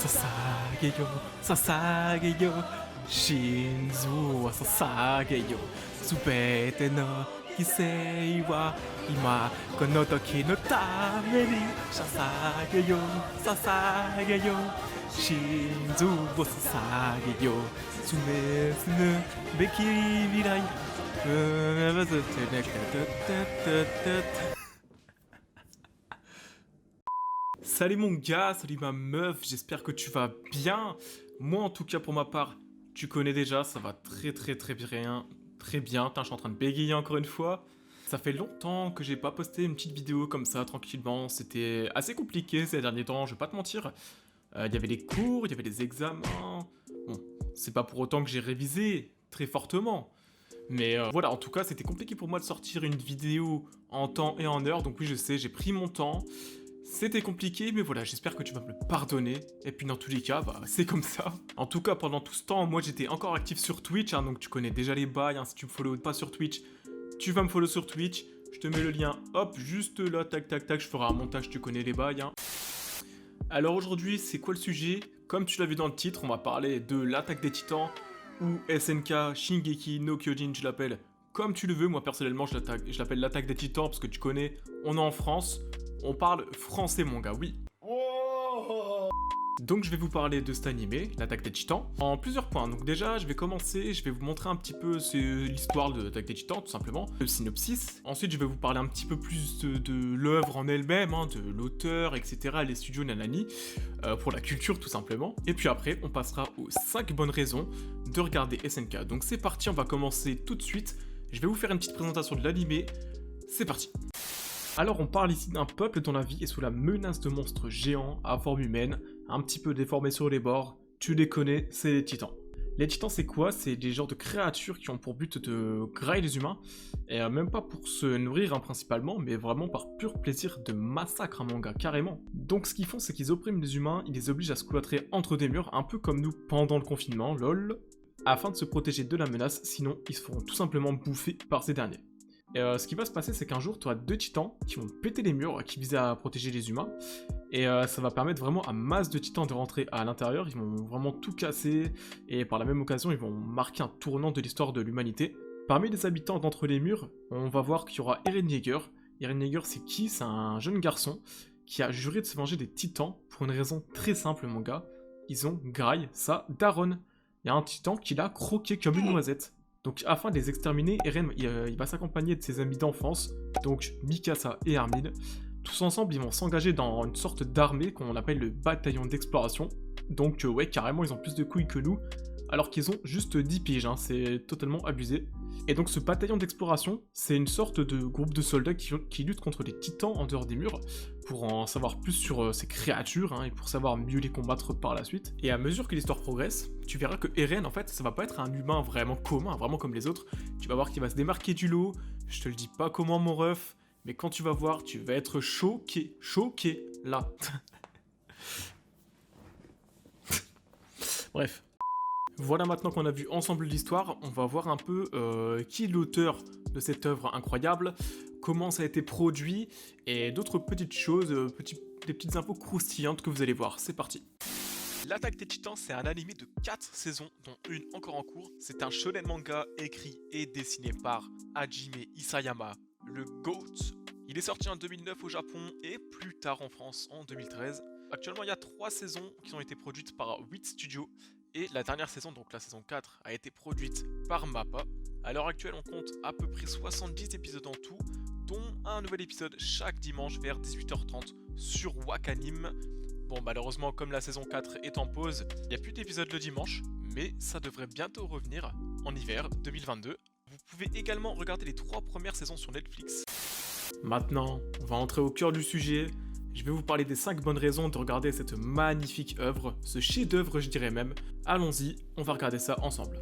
Sasageyo, Sasageyo, Shinzu wa Sasageyo, Subete no Kisei wa Ima kono toki no tame ni Sasageyo, Sasageyo, Shinzu wa Sasageyo, Sume beki mirai. Salut mon gars, salut ma meuf, j'espère que tu vas bien. Moi en tout cas pour ma part, tu connais déjà, ça va très bien. Très bien, je suis en train de bégayer encore une fois. Ça fait longtemps que j'ai pas posté une petite vidéo comme ça tranquillement, c'était assez compliqué ces derniers temps, je vais pas te mentir. Il y avait les cours, il y avait les examens. Bon, c'est pas pour autant que j'ai révisé très fortement. Mais voilà, en tout cas, c'était compliqué pour moi de sortir une vidéo en temps et en heure. Donc oui, je sais, j'ai pris mon temps. C'était compliqué, mais voilà, j'espère que tu vas me le pardonner. Et puis dans tous les cas, bah, c'est comme ça. En tout cas, pendant tout ce temps, moi j'étais encore actif sur Twitch. Hein, donc tu connais déjà les bails. Hein, si tu me follow pas sur Twitch, tu vas me follow sur Twitch. Je te mets le lien, hop, juste là, tac, tac, tac. Je ferai un montage, tu connais les bails. Hein. Alors aujourd'hui, c'est quoi le sujet? Comme tu l'as vu dans le titre, on va parler de l'attaque des titans, ou SNK Shingeki no Kyojin, je l'appelle comme tu le veux. Moi personnellement, je l'appelle l'attaque des titans parce que tu connais, on est en France, on parle français mon gars, oui. Donc je vais vous parler de cet animé, l'attaque des titans, en plusieurs points. Donc déjà, je vais commencer, je vais vous montrer un petit peu l'histoire de l'attaque des titans, tout simplement, le synopsis. Ensuite, je vais vous parler un petit peu plus de l'œuvre en elle-même, hein, de l'auteur, etc., les studios nanani, pour la culture tout simplement. Et puis après, on passera aux 5 bonnes raisons de regarder SNK. Donc c'est parti, on va commencer tout de suite. Je vais vous faire une petite présentation de l'animé. C'est parti. Alors on parle ici d'un peuple dont la vie est sous la menace de monstres géants à forme humaine, un petit peu déformés sur les bords. Tu les connais, c'est les titans. Les titans c'est quoi? C'est des genres de créatures qui ont pour but de grailler les humains, et même pas pour se nourrir hein, principalement, mais vraiment par pur plaisir de massacre un manga, carrément. Donc ce qu'ils font c'est qu'ils oppriment les humains, ils les obligent à se cloîtrer entre des murs, un peu comme nous pendant le confinement, lol, afin de se protéger de la menace, sinon ils se feront tout simplement bouffer par ces derniers. Et ce qui va se passer, c'est qu'un jour, tu as 2 titans qui vont péter les murs, qui visent à protéger les humains. Et ça va permettre vraiment à masse de titans de rentrer à l'intérieur. Ils vont vraiment tout casser. Et par la même occasion, ils vont marquer un tournant de l'histoire de l'humanité. Parmi les habitants d'entre les murs, on va voir qu'il y aura Eren Yeager. Eren Yeager, c'est qui? C'est un jeune garçon qui a juré de se venger des titans pour une raison très simple, mon gars. Ils ont graillé sa daronne. Il y a un titan qui l'a croqué comme une noisette. Donc afin de les exterminer, Eren il va s'accompagner de ses amis d'enfance, donc Mikasa et Armin. Tous ensemble, ils vont s'engager dans une sorte d'armée qu'on appelle le bataillon d'exploration. Donc ouais, carrément, ils ont plus de couilles que nous, alors qu'ils ont juste 10 piges, hein, c'est totalement abusé. Et donc ce bataillon d'exploration, c'est une sorte de groupe de soldats qui luttent contre les titans en dehors des murs, pour en savoir plus sur ces créatures, hein, et pour savoir mieux les combattre par la suite. Et à mesure que l'histoire progresse, tu verras que Eren, en fait, ça va pas être un humain vraiment commun, vraiment comme les autres. Tu vas voir qu'il va se démarquer du lot, je te le dis pas comment mon ref, mais quand tu vas voir, tu vas être choqué, là. Bref. Voilà, maintenant qu'on a vu ensemble l'histoire, on va voir un peu qui est l'auteur de cette œuvre incroyable, comment ça a été produit, et d'autres petites choses, des petites infos croustillantes que vous allez voir. C'est parti. L'attaque des titans, c'est un animé de 4 saisons, dont une encore en cours. C'est un shonen manga écrit et dessiné par Hajime Isayama, le GOAT. Il est sorti en 2009 au Japon et plus tard en France en 2013. Actuellement, il y a 3 saisons qui ont été produites par 8 studios. Et la dernière saison, donc la saison 4, a été produite par MAPPA. À l'heure actuelle, on compte à peu près 70 épisodes en tout, dont un nouvel épisode chaque dimanche vers 18h30 sur Wakanim. Bon, malheureusement, comme la saison 4 est en pause, il n'y a plus d'épisodes le dimanche, mais ça devrait bientôt revenir en hiver 2022. Vous pouvez également regarder les 3 premières saisons sur Netflix. Maintenant, on va entrer au cœur du sujet. Je vais vous parler des 5 bonnes raisons de regarder cette magnifique œuvre, ce chef-d'œuvre je dirais même. Allons-y, on va regarder ça ensemble.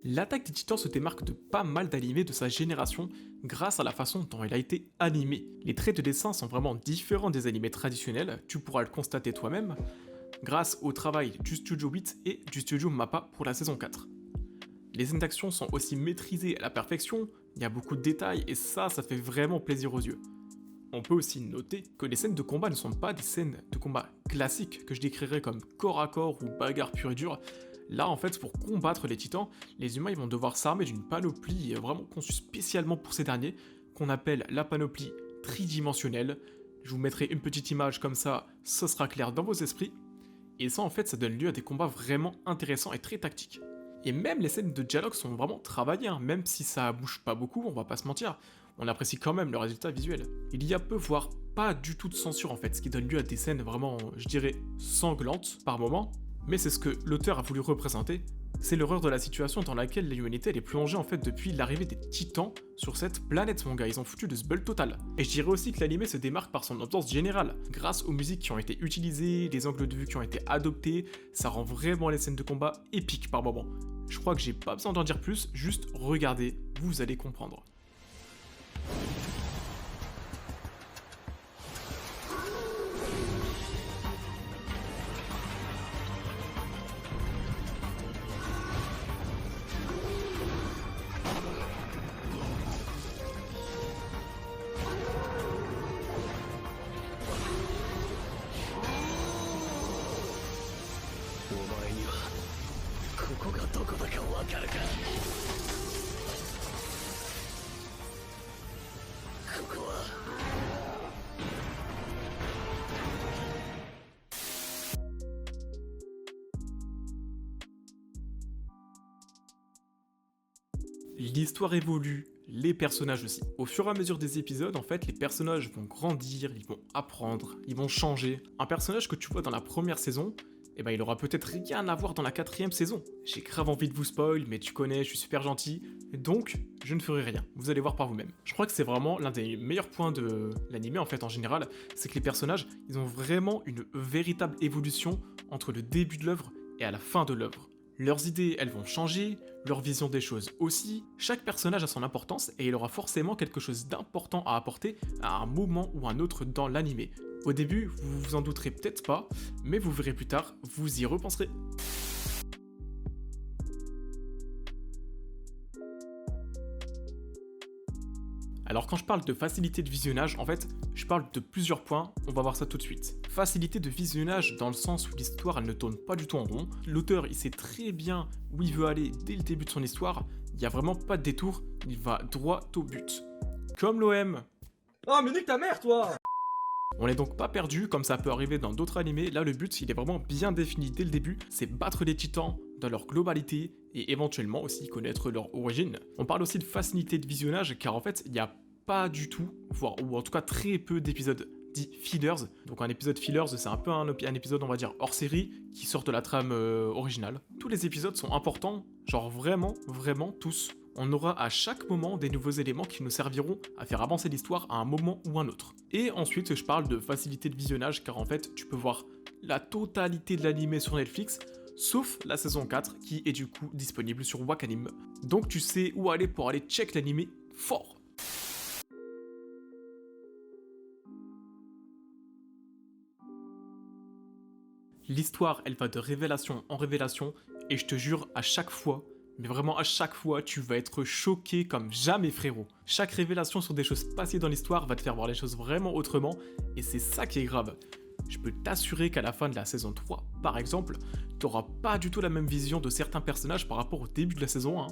L'attaque des titans se démarque de pas mal d'animés de sa génération grâce à la façon dont il a été animé. Les traits de dessin sont vraiment différents des animés traditionnels, tu pourras le constater toi-même, grâce au travail du studio 8 et du studio MAPPA pour la saison 4. Les scènes d'action sont aussi maîtrisées à la perfection, il y a beaucoup de détails et ça fait vraiment plaisir aux yeux. On peut aussi noter que les scènes de combat ne sont pas des scènes de combat classiques que je décrirais comme corps à corps ou bagarre pure et dure. Là, en fait, pour combattre les titans, les humains ils vont devoir s'armer d'une panoplie vraiment conçue spécialement pour ces derniers, qu'on appelle la panoplie tridimensionnelle. Je vous mettrai une petite image comme ça, ce sera clair dans vos esprits. Et ça, en fait, ça donne lieu à des combats vraiment intéressants et très tactiques. Et même les scènes de dialogue sont vraiment travaillées, hein. Même si ça bouge pas beaucoup, on va pas se mentir, on apprécie quand même le résultat visuel. Il y a peu, voire pas du tout de censure en fait, ce qui donne lieu à des scènes vraiment, je dirais, sanglantes par moment, mais c'est ce que l'auteur a voulu représenter. C'est l'horreur de la situation dans laquelle l'humanité elle est plongée en fait depuis l'arrivée des titans sur cette planète mon gars, ils ont foutu de ce bol total. Et je dirais aussi que l'anime se démarque par son ambiance générale, grâce aux musiques qui ont été utilisées, les angles de vue qui ont été adoptés, ça rend vraiment les scènes de combat épiques par moments. Je crois que j'ai pas besoin d'en dire plus, juste regardez, vous allez comprendre. L'histoire évolue, les personnages aussi. Au fur et à mesure des épisodes, en fait, les personnages vont grandir, ils vont apprendre, ils vont changer. Un personnage que tu vois dans la première saison, eh ben il aura peut-être rien à voir dans la 4ème saison. J'ai grave envie de vous spoil, mais tu connais, je suis super gentil, donc je ne ferai rien. Vous allez voir par vous-même. Je crois que c'est vraiment l'un des meilleurs points de l'anime en fait en général, c'est que les personnages, ils ont vraiment une véritable évolution entre le début de l'œuvre et à la fin de l'œuvre. Leurs idées, elles vont changer, leur vision des choses aussi. Chaque personnage a son importance et il aura forcément quelque chose d'important à apporter à un moment ou un autre dans l'anime. Au début, vous vous en douterez peut-être pas, mais vous verrez plus tard, vous y repenserez. Alors quand je parle de facilité de visionnage, en fait, je parle de plusieurs points, on va voir ça tout de suite. Facilité de visionnage dans le sens où l'histoire elle ne tourne pas du tout en rond. L'auteur il sait très bien où il veut aller dès le début de son histoire, il n'y a vraiment pas de détour, il va droit au but. Comme l'OM. Oh mais nique ta mère toi! On n'est donc pas perdu comme ça peut arriver dans d'autres animés, là le but il est vraiment bien défini dès le début, c'est battre les titans dans leur globalité et éventuellement aussi connaître leur origine. On parle aussi de facilité de visionnage car en fait il n'y a pas du tout, voire ou en tout cas très peu d'épisodes dits fillers. Donc un épisode fillers c'est un peu un épisode on va dire hors série qui sort de la trame originale. Tous les épisodes sont importants, genre vraiment tous. On aura à chaque moment des nouveaux éléments qui nous serviront à faire avancer l'histoire à un moment ou un autre. Et ensuite je parle de facilité de visionnage car en fait tu peux voir la totalité de l'anime sur Netflix sauf la saison 4 qui est du coup disponible sur Wakanim. Donc tu sais où aller pour aller check l'anime fort. L'histoire, elle va de révélation en révélation, et je te jure, à chaque fois, mais vraiment à chaque fois, tu vas être choqué comme jamais frérot. Chaque révélation sur des choses passées dans l'histoire va te faire voir les choses vraiment autrement, et c'est ça qui est grave. Je peux t'assurer qu'à la fin de la saison 3, par exemple, t'auras pas du tout la même vision de certains personnages par rapport au début de la saison 1.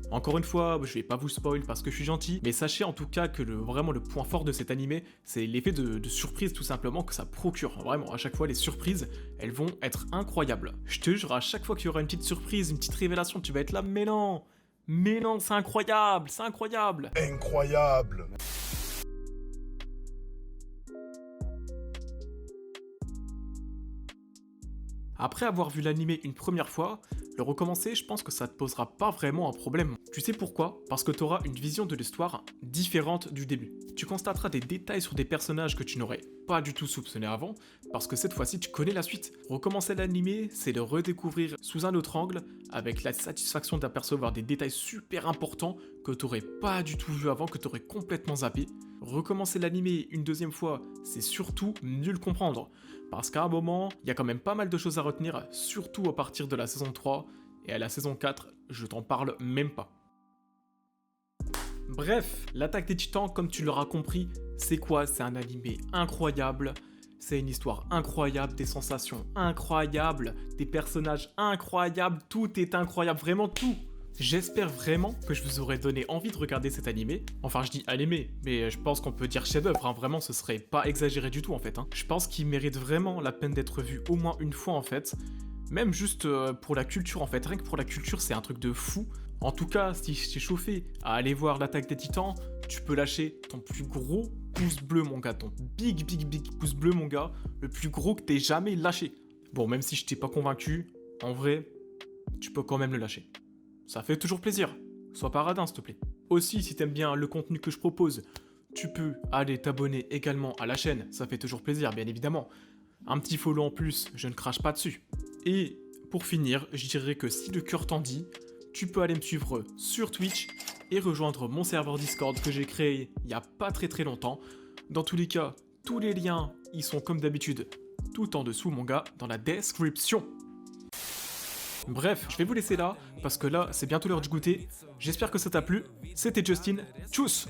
Encore une fois, je vais pas vous spoil parce que je suis gentil, mais sachez en tout cas que vraiment le point fort de cet animé, c'est l'effet de surprise tout simplement que ça procure. Vraiment, à chaque fois, les surprises, elles vont être incroyables. Je te jure, à chaque fois qu'il y aura une petite surprise, une petite révélation, tu vas être là, mais non, c'est incroyable, c'est incroyable. Incroyable. Après avoir vu l'animé une première fois, le recommencer, je pense que ça te posera pas vraiment un problème. Tu sais pourquoi? Parce que tu auras une vision de l'histoire différente du début. Tu constateras des détails sur des personnages que tu n'aurais pas du tout soupçonné avant, parce que cette fois-ci tu connais la suite. Recommencer l'animé, c'est le redécouvrir sous un autre angle, avec la satisfaction d'apercevoir des détails super importants que tu n'aurais pas du tout vu avant, que tu aurais complètement zappé. Recommencer l'animé une deuxième fois, c'est surtout mieux le comprendre. Parce qu'à un moment, il y a quand même pas mal de choses à retenir, surtout à partir de la saison 3, Et à la saison 4, je t'en parle même pas. Bref, l'Attaque des Titans, comme tu l'auras compris, c'est quoi? C'est un animé incroyable, c'est une histoire incroyable, des sensations incroyables, des personnages incroyables, tout est incroyable, vraiment tout. J'espère vraiment que je vous aurais donné envie de regarder cet animé. Enfin, je dis animé, mais je pense qu'on peut dire chef-d'œuvre, hein. Vraiment, ce serait pas exagéré du tout en fait, hein. Je pense qu'il mérite vraiment la peine d'être vu au moins une fois en fait. Même juste pour la culture en fait, rien que pour la culture, c'est un truc de fou. En tout cas, si je t'ai chauffé à aller voir l'Attaque des Titans, tu peux lâcher ton plus gros pouce bleu, mon gars, ton big pouce bleu, mon gars, le plus gros que t'aies jamais lâché. Bon, même si je t'ai pas convaincu, en vrai, tu peux quand même le lâcher. Ça fait toujours plaisir. Sois pas radin, s'il te plaît. Aussi, si t'aimes bien le contenu que je propose, tu peux aller t'abonner également à la chaîne. Ça fait toujours plaisir, bien évidemment. Un petit follow en plus, je ne crache pas dessus. Et pour finir, je dirais que si le cœur t'en dit, tu peux aller me suivre sur Twitch et rejoindre mon serveur Discord que j'ai créé il y a pas très longtemps. Dans tous les cas, tous les liens, ils sont comme d'habitude tout en dessous, mon gars, dans la description. Bref, je vais vous laisser là, parce que là, c'est bientôt l'heure du goûter. J'espère que ça t'a plu. C'était Justin. Tchuss!